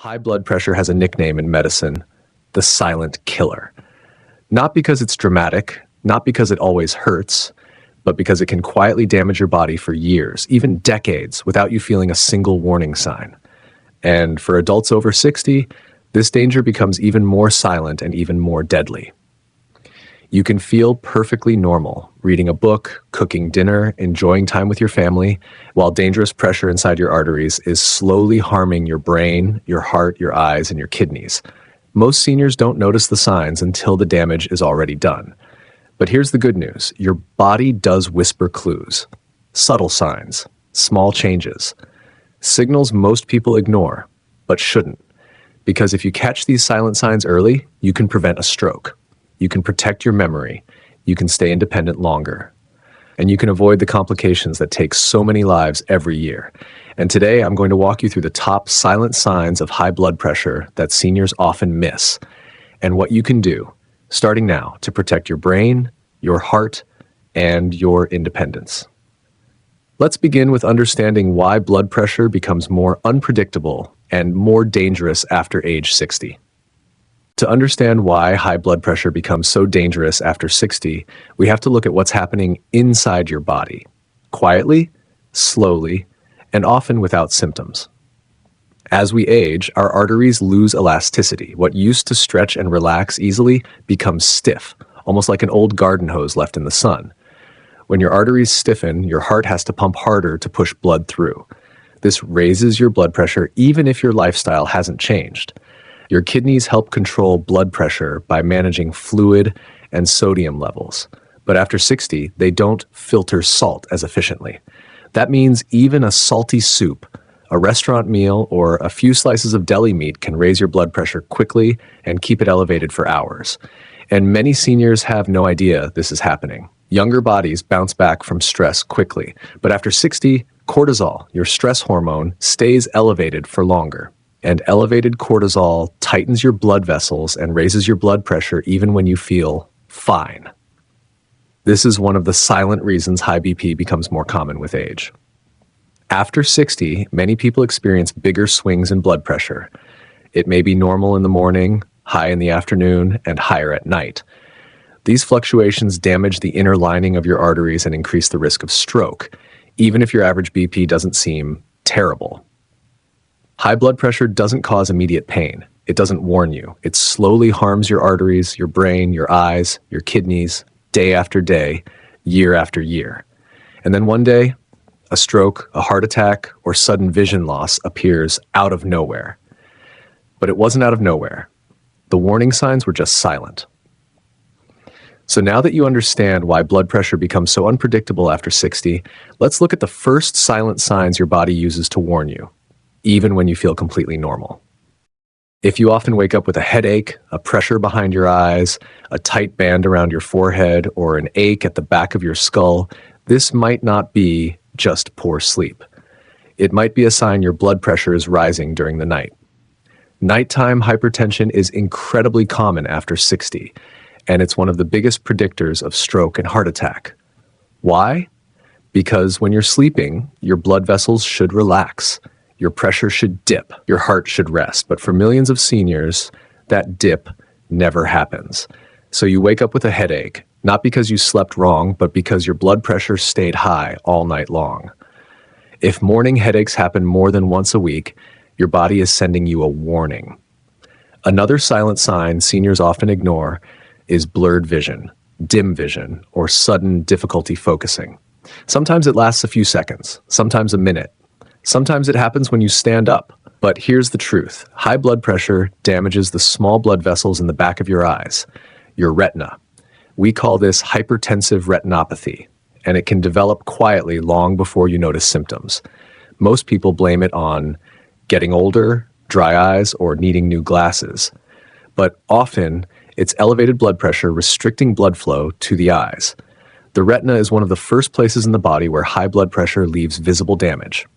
High blood pressure has a nickname in medicine, the silent killer. Not because it's dramatic, not because it always hurts, but because it can quietly damage your body for years, even decades, without you feeling a single warning sign. And for adults over 60, this danger becomes even more silent and even more deadly. You can feel perfectly normal, reading a book, cooking dinner, enjoying time with your family, while dangerous pressure inside your arteries is slowly harming your brain, your heart, your eyes, and your kidneys. Most seniors don't notice the signs until the damage is already done. But here's the good news. Your body does whisper clues, subtle signs, small changes, signals most people ignore, but shouldn't. Because if you catch these silent signs early, you can prevent a stroke. You can protect your memory, you can stay independent longer, and you can avoid the complications that take so many lives every year. And today I'm going to walk you through the top silent signs of high blood pressure that seniors often miss, and what you can do, starting now, to protect your brain, your heart, and your independence. Let's begin with understanding why blood pressure becomes more unpredictable and more dangerous after age 60. To understand why high blood pressure becomes so dangerous after 60, we have to look at what's happening inside your body, quietly, slowly, and often without symptoms. As we age, our arteries lose elasticity. What used to stretch and relax easily becomes stiff, almost like an old garden hose left in the sun. When your arteries stiffen, your heart has to pump harder to push blood through. This raises your blood pressure even if your lifestyle hasn't changed. Your kidneys help control blood pressure by managing fluid and sodium levels. But after 60, they don't filter salt as efficiently. That means even a salty soup, a restaurant meal, or a few slices of deli meat can raise your blood pressure quickly and keep it elevated for hours. And many seniors have no idea this is happening. Younger bodies bounce back from stress quickly, but after 60, cortisol, your stress hormone, stays elevated for longer. And elevated cortisol tightens your blood vessels and raises your blood pressure even when you feel fine. This is one of the silent reasons high BP becomes more common with age. After 60, many people experience bigger swings in blood pressure. It may be normal in the morning, high in the afternoon, and higher at night. These fluctuations damage the inner lining of your arteries and increase the risk of stroke, even if your average BP doesn't seem terrible. High blood pressure doesn't cause immediate pain. It doesn't warn you. It slowly harms your arteries, your brain, your eyes, your kidneys, day after day, year after year. And then one day, a stroke, a heart attack, or sudden vision loss appears out of nowhere. But it wasn't out of nowhere. The warning signs were just silent. So now that you understand why blood pressure becomes so unpredictable after 60, let's look at the first silent signs your body uses to warn you, even when you feel completely normal. If you often wake up with a headache, a pressure behind your eyes, a tight band around your forehead, or an ache at the back of your skull, this might not be just poor sleep. It might be a sign your blood pressure is rising during the night. Nighttime hypertension is incredibly common after 60, and it's one of the biggest predictors of stroke and heart attack. Why? Because when you're sleeping, your blood vessels should relax. Your pressure should dip, your heart should rest. But for millions of seniors, that dip never happens. So you wake up with a headache, not because you slept wrong, but because your blood pressure stayed high all night long. If morning headaches happen more than once a week, your body is sending you a warning. Another silent sign seniors often ignore is blurred vision, dim vision, or sudden difficulty focusing. Sometimes it lasts a few seconds, sometimes a minute. Sometimes it happens when you stand up. But here's the truth. High blood pressure damages the small blood vessels in the back of your eyes, your retina. We call this hypertensive retinopathy, and it can develop quietly long before you notice symptoms. Most people blame it on getting older, dry eyes, or needing new glasses. But often, it's elevated blood pressure restricting blood flow to the eyes. The retina is one of the first places in the body where high blood pressure leaves visible damage.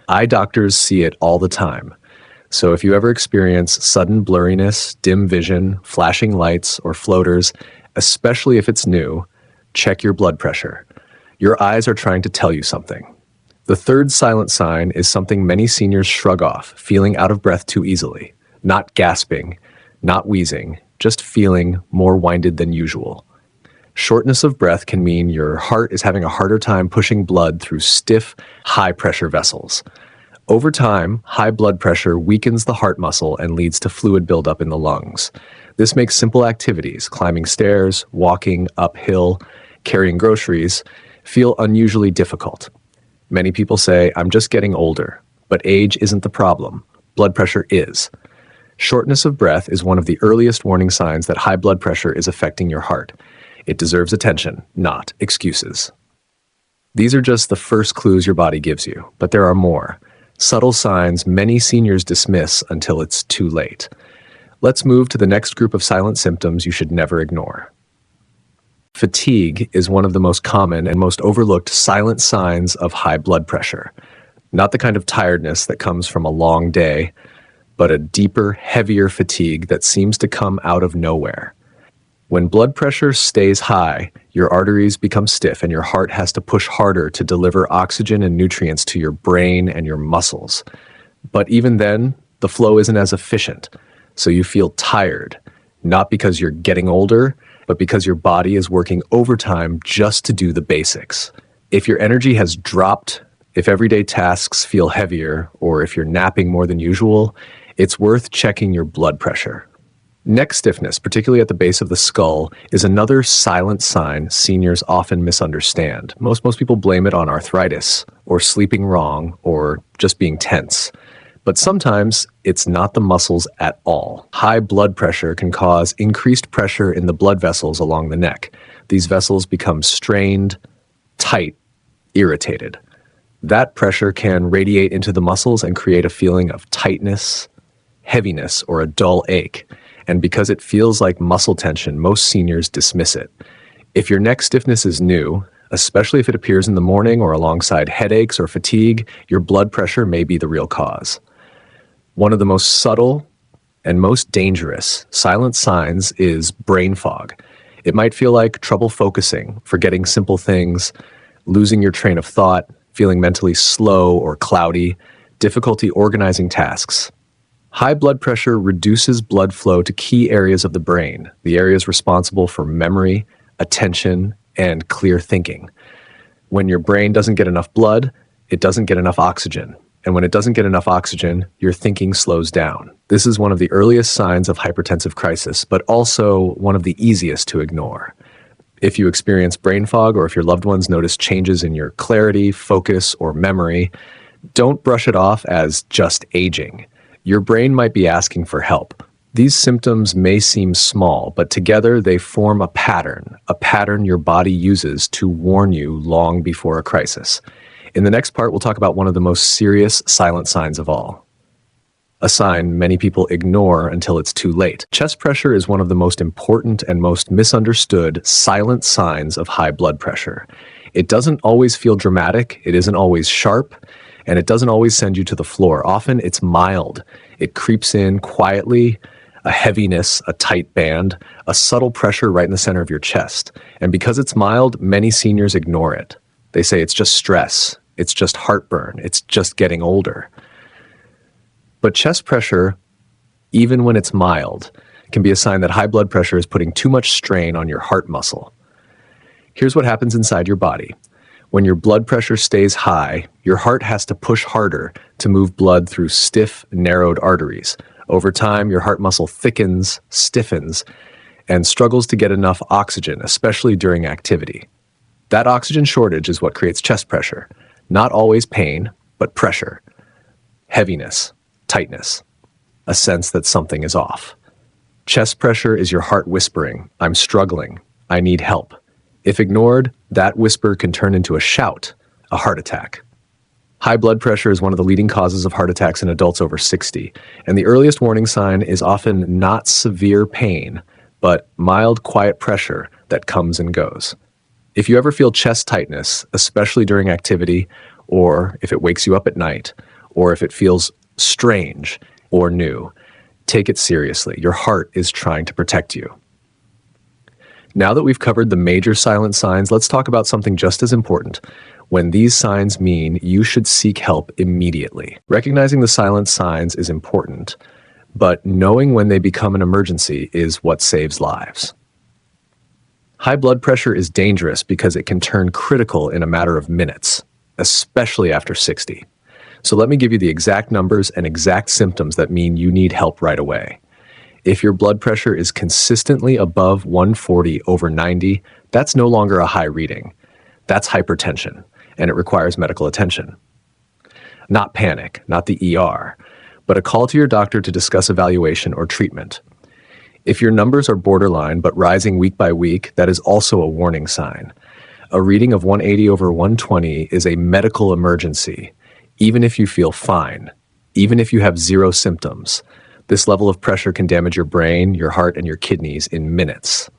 Eye doctors see it all the time. So if you ever experience sudden blurriness, dim vision, flashing lights, or floaters, especially if it's new, check your blood pressure. Your eyes are trying to tell you something. The third silent sign is something many seniors shrug off, feeling out of breath too easily. Not gasping, not wheezing, just feeling more winded than usual. Shortness of breath can mean your heart is having a harder time pushing blood through stiff, high-pressure vessels. Over time, high blood pressure weakens the heart muscle and leads to fluid buildup in the lungs. This makes simple activities, climbing stairs, walking uphill, carrying groceries, feel unusually difficult. Many people say, "I'm just getting older," but age isn't the problem. Blood pressure is. Shortness of breath is one of the earliest warning signs that high blood pressure is affecting your heart. It deserves attention, not excuses. These are just the first clues your body gives you, but there are more. Subtle signs many seniors dismiss until it's too late. Let's move to the next group of silent symptoms you should never ignore. Fatigue is one of the most common and most overlooked silent signs of high blood pressure. Not the kind of tiredness that comes from a long day, but a deeper, heavier fatigue that seems to come out of nowhere. When blood pressure stays high, your arteries become stiff and your heart has to push harder to deliver oxygen and nutrients to your brain and your muscles. But even then, the flow isn't as efficient, so you feel tired, not because you're getting older, but because your body is working overtime just to do the basics. If your energy has dropped, if everyday tasks feel heavier, or if you're napping more than usual, it's worth checking your blood pressure. Neck stiffness, particularly at the base of the skull, is another silent sign seniors often misunderstand. Most people blame it on arthritis, or sleeping wrong, or just being tense. But sometimes it's not the muscles at all. High blood pressure can cause increased pressure in the blood vessels along the neck. These vessels become strained, tight, irritated. That pressure can radiate into the muscles and create a feeling of tightness, heaviness, or a dull ache. And because it feels like muscle tension, most seniors dismiss it. If your neck stiffness is new, especially if it appears in the morning or alongside headaches or fatigue, your blood pressure may be the real cause. One of the most subtle and most dangerous silent signs is brain fog. It might feel like trouble focusing, forgetting simple things, losing your train of thought, feeling mentally slow or cloudy, difficulty organizing tasks. High blood pressure reduces blood flow to key areas of the brain, the areas responsible for memory, attention, and clear thinking. When your brain doesn't get enough blood, it doesn't get enough oxygen. And when it doesn't get enough oxygen, your thinking slows down. This is one of the earliest signs of hypertensive crisis, but also one of the easiest to ignore. If you experience brain fog or if your loved ones notice changes in your clarity, focus, or memory, don't brush it off as just aging. Your brain might be asking for help. These symptoms may seem small, but together they form a pattern your body uses to warn you long before a crisis. In the next part, we'll talk about one of the most serious silent signs of all. A sign many people ignore until it's too late. Chest pressure is one of the most important and most misunderstood silent signs of high blood pressure. It doesn't always feel dramatic, it isn't always sharp, and it doesn't always send you to the floor. Often it's mild. It creeps in quietly, a heaviness, a tight band, a subtle pressure right in the center of your chest. And because it's mild, many seniors ignore it. They say it's just stress, it's just heartburn, it's just getting older. But chest pressure, even when it's mild, can be a sign that high blood pressure is putting too much strain on your heart muscle. Here's what happens inside your body. When your blood pressure stays high, your heart has to push harder to move blood through stiff, narrowed arteries. Over time, your heart muscle thickens, stiffens, and struggles to get enough oxygen, especially during activity. That oxygen shortage is what creates chest pressure. Not always pain, but pressure, heaviness, tightness, a sense that something is off. Chest pressure is your heart whispering, "I'm struggling, I need help." If ignored, that whisper can turn into a shout, a heart attack. High blood pressure is one of the leading causes of heart attacks in adults over 60, and the earliest warning sign is often not severe pain, but mild, quiet pressure that comes and goes. If you ever feel chest tightness, especially during activity, or if it wakes you up at night, or if it feels strange or new, take it seriously. Your heart is trying to protect you. Now that we've covered the major silent signs, let's talk about something just as important. when these signs mean you should seek help immediately. Recognizing the silent signs is important, but knowing when they become an emergency is what saves lives. High blood pressure is dangerous because it can turn critical in a matter of minutes, especially after 60. So let me give you the exact numbers and exact symptoms that mean you need help right away. If your blood pressure is consistently above 140/90, that's no longer a high reading. That's hypertension, and it requires medical attention. Not panic, not the ER, but a call to your doctor to discuss evaluation or treatment. If your numbers are borderline but rising week by week, that is also a warning sign. A reading of 180/120 is a medical emergency, even if you feel fine, even if you have zero symptoms. This level of pressure can damage your brain, your heart, and your kidneys in minutes.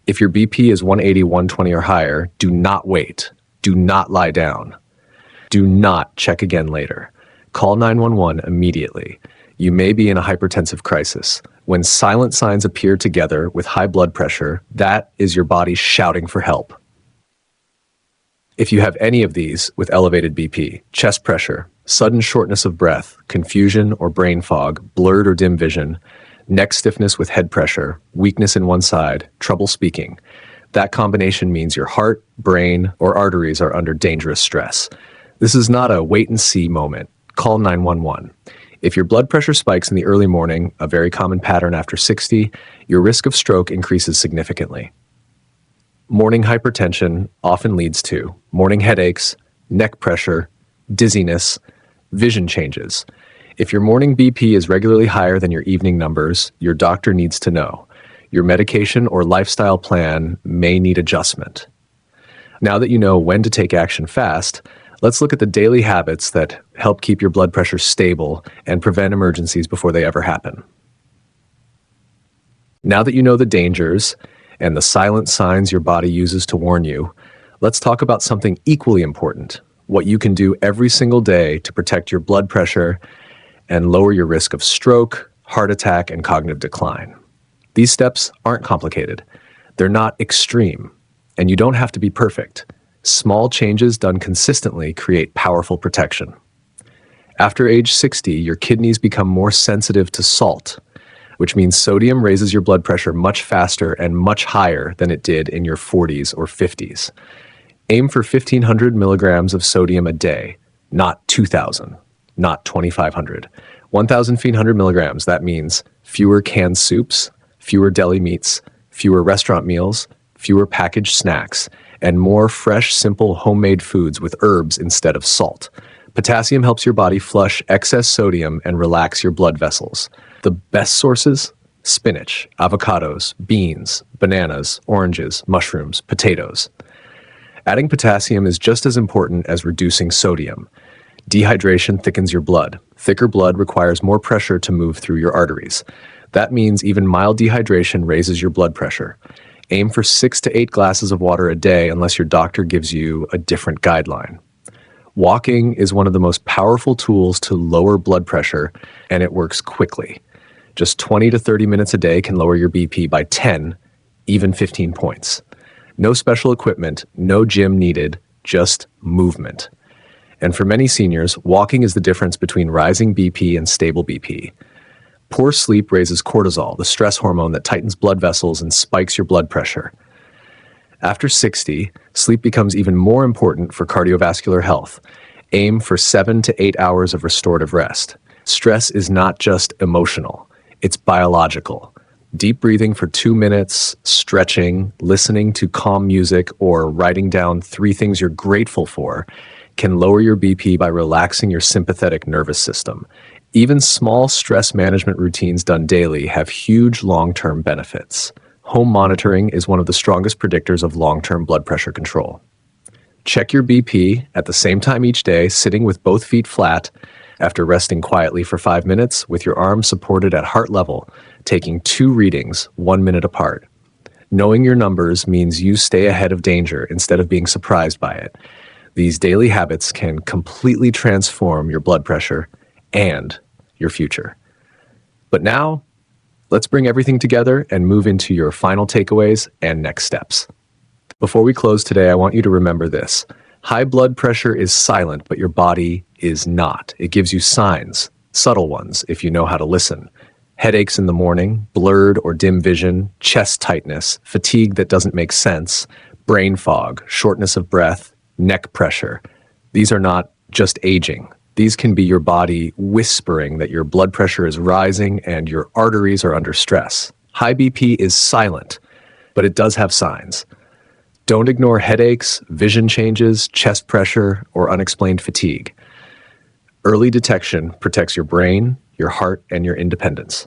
If your BP is 180/120 or higher, do not wait. Do not lie down. Do not check again later. Call 911 immediately. You may be in a hypertensive crisis. When silent signs appear together with high blood pressure, that is your body shouting for help. If you have any of these with elevated BP, chest pressure, sudden shortness of breath, confusion or brain fog, blurred or dim vision, neck stiffness with head pressure, weakness in one side, trouble speaking, that combination means your heart, brain, or arteries are under dangerous stress. This is not a wait-and-see moment. Call 911. If your blood pressure spikes in the early morning, a very common pattern after 60, your risk of stroke increases significantly. Morning hypertension often leads to morning headaches, neck pressure, dizziness, vision changes. If your morning BP is regularly higher than your evening numbers, your doctor needs to know. Your medication or lifestyle plan may need adjustment. Now that you know when to take action fast, let's look at the daily habits that help keep your blood pressure stable and prevent emergencies before they ever happen. Now that you know the dangers and the silent signs your body uses to warn you, let's talk about something equally important, what you can do every single day to protect your blood pressure and lower your risk of stroke, heart attack, and cognitive decline. These steps aren't complicated. They're not extreme, and you don't have to be perfect. Small changes done consistently create powerful protection. After age 60, your kidneys become more sensitive to salt, which means sodium raises your blood pressure much faster and much higher than it did in your 40s or 50s. Aim for 1,500 milligrams of sodium a day, not 2,000, not 2,500. 1,500 milligrams, that means fewer canned soups, fewer deli meats, fewer restaurant meals, fewer packaged snacks, and more fresh, simple homemade foods with herbs instead of salt. Potassium helps your body flush excess sodium and relax your blood vessels. The best sources? Spinach, avocados, beans, bananas, oranges, mushrooms, potatoes. Adding potassium is just as important as reducing sodium. Dehydration thickens your blood. Thicker blood requires more pressure to move through your arteries. That means even mild dehydration raises your blood pressure. Aim for 6 to 8 glasses of water a day unless your doctor gives you a different guideline. Walking is one of the most powerful tools to lower blood pressure, and it works quickly. Just 20 to 30 minutes a day can lower your BP by 10, even 15 points. No special equipment, no gym needed, just movement. And for many seniors, walking is the difference between rising BP and stable BP. Poor sleep raises cortisol, the stress hormone that tightens blood vessels and spikes your blood pressure. After 60, sleep becomes even more important for cardiovascular health. Aim for 7 to 8 hours of restorative rest. Stress is not just emotional, it's biological. Deep breathing for 2 minutes, stretching, listening to calm music, or writing down 3 things you're grateful for can lower your BP by relaxing your sympathetic nervous system. Even small stress management routines done daily have huge long-term benefits. Home monitoring is one of the strongest predictors of long-term blood pressure control. Check your BP at the same time each day, sitting with both feet flat, after resting quietly for 5 minutes with your arms supported at heart level, taking 2 readings 1 minute apart. Knowing your numbers means you stay ahead of danger instead of being surprised by it. These daily habits can completely transform your blood pressure and your future. But now, let's bring everything together and move into your final takeaways and next steps. Before we close today, I want you to remember this. High blood pressure is silent, but your body is not. It gives you signs, subtle ones, if you know how to listen. Headaches in the morning, blurred or dim vision, chest tightness, fatigue that doesn't make sense, brain fog, shortness of breath, neck pressure. These are not just aging. These can be your body whispering that your blood pressure is rising and your arteries are under stress. High BP is silent, but it does have signs. Don't ignore headaches, vision changes, chest pressure, or unexplained fatigue. Early detection protects your brain, your heart, and your independence.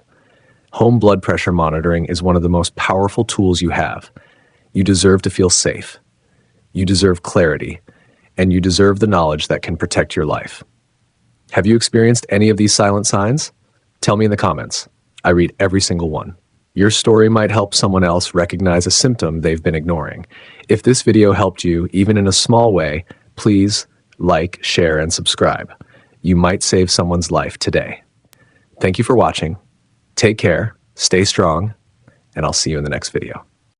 Home blood pressure monitoring is one of the most powerful tools you have. You deserve to feel safe. You deserve clarity, and you deserve the knowledge that can protect your life. Have you experienced any of these silent signs? Tell me in the comments. I read every single one. Your story might help someone else recognize a symptom they've been ignoring. If this video helped you, even in a small way, please like, share, and subscribe. You might save someone's life today. Thank you for watching. Take care, stay strong, and I'll see you in the next video.